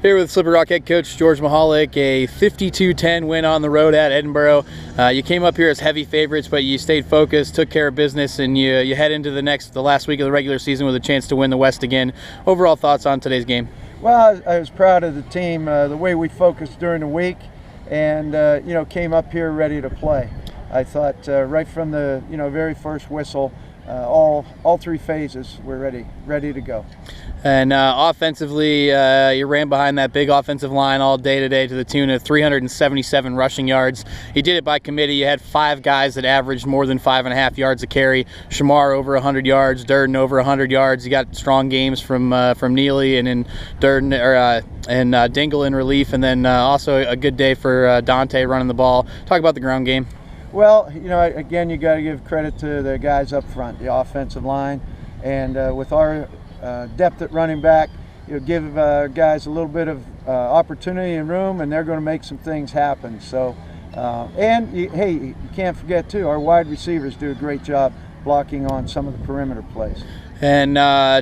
Here with Slippery Rock head coach George Mihalik, a 52-10 win on the road at Edinboro. You came up here as heavy favorites, but you stayed focused, took care of business, and you head into the last week of the regular season with a chance to win the West again. Overall thoughts on today's game? Well, I was proud of the team, the way we focused during the week, and came up here ready to play. I thought right from the very first whistle, all three phases were ready to go. And offensively, you ran behind that big offensive line all day today to the tune of 377 rushing yards. You did it by committee. You had 5 guys that averaged more than 5.5 yards a carry. Shamar over 100 yards, Durden over 100 yards. You got strong games from Neely and then Durden and Dingle in relief, and then also a good day for Dante running the ball. Talk about the ground game. Well, again, you got to give credit to the guys up front, the offensive line, and with our depth at running back, give guys a little bit of opportunity and room, and they're going to make some things happen. So, you can't forget too, our wide receivers do a great job blocking on some of the perimeter plays. And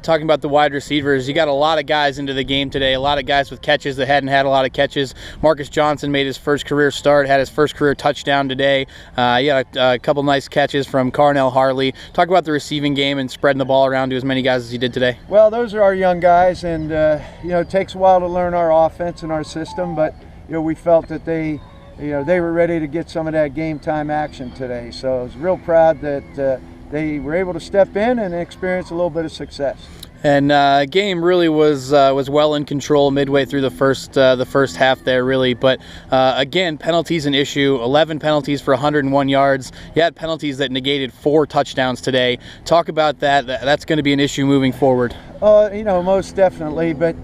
talking about the wide receivers, you got a lot of guys into the game today, a lot of guys with catches that hadn't had a lot of catches. Marcus Johnson made his first career start, had his first career touchdown today. You got a couple nice catches from Carnell Harley. Talk about the receiving game and spreading the ball around to as many guys as you did today. Well, those are our young guys, and it takes a while to learn our offense and our system, but we felt that they were ready to get some of that game time action today. So I was real proud that they were able to step in and experience a little bit of success. And game really was well in control midway through the first half there, really. But again, penalties an issue. 11 penalties for 101 yards. You had penalties that negated 4 touchdowns today. Talk about that. That's going to be an issue moving forward. Most definitely. But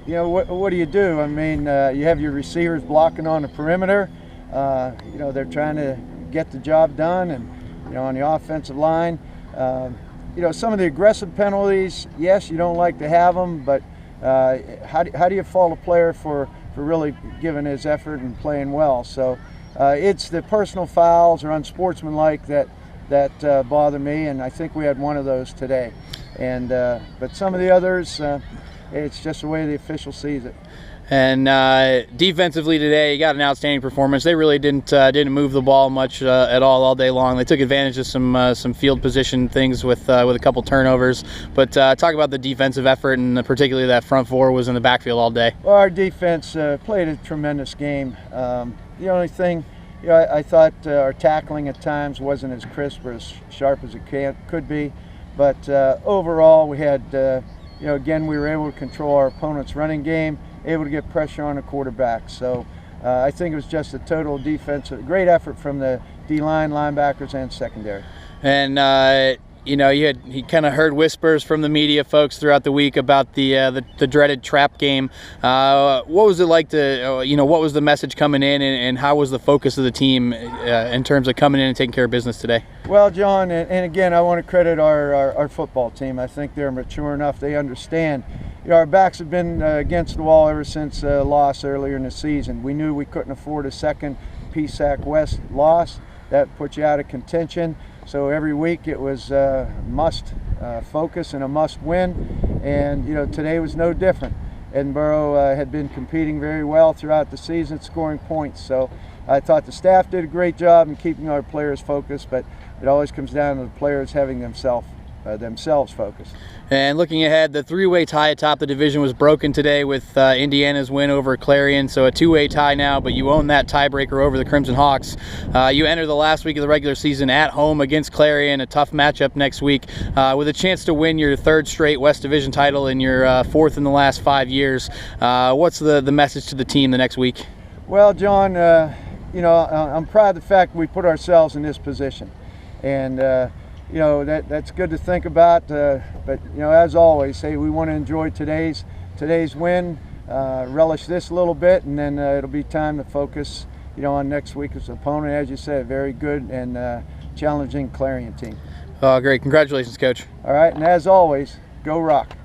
what do you do? I mean, you have your receivers blocking on the perimeter. They're trying to get the job done, and on the offensive line, some of the aggressive penalties, yes, you don't like to have them, but how do you fault a player for really giving his effort and playing well? So it's the personal fouls or unsportsmanlike that bother me, and I think we had one of those today. And but some of the others, it's just the way the official sees it. And defensively today, you got an outstanding performance. They really didn't move the ball much at all day long. They took advantage of some field position things with a couple turnovers. But talk about the defensive effort, and particularly that front four was in the backfield all day. Well, our defense played a tremendous game. The only thing, I thought our tackling at times wasn't as crisp or as sharp as it could be. But overall, we had, again, we were able to control our opponent's running game, able to get pressure on the quarterback. So I think it was just a total defensive, great effort from the D-line, linebackers, and secondary. And you kind of heard whispers from the media folks throughout the week about the dreaded trap game. What was it like to, what was the message coming in, and how was the focus of the team in terms of coming in and taking care of business today? Well, John, and again, I want to credit our football team. I think they're mature enough. They understand. Our backs have been against the wall ever since loss earlier in the season. We knew we couldn't afford a second PSAC West loss. That put you out of contention. So every week it was must focus and a must win. And today was no different. Edinboro had been competing very well throughout the season, scoring points. So I thought the staff did a great job in keeping our players focused, but it always comes down to the players having themselves focused. And looking ahead, the 3-way tie atop the division was broken today with Indiana's win over Clarion, so a 2-way tie now, but you own that tiebreaker over the Crimson Hawks. You enter the last week of the regular season at home against Clarion, a tough matchup next week, with a chance to win your 3rd straight West Division title and your 4th in the last 5 years. What's the message to the team the next week? Well, John, I'm proud of the fact we put ourselves in this position, and that's good to think about, but as always, hey, we want to enjoy today's win, relish this a little bit, and then it'll be time to focus on next week's opponent. As you said, very good and challenging Clarion team. Oh, great. Congratulations, Coach. All right, and as always, go Rock.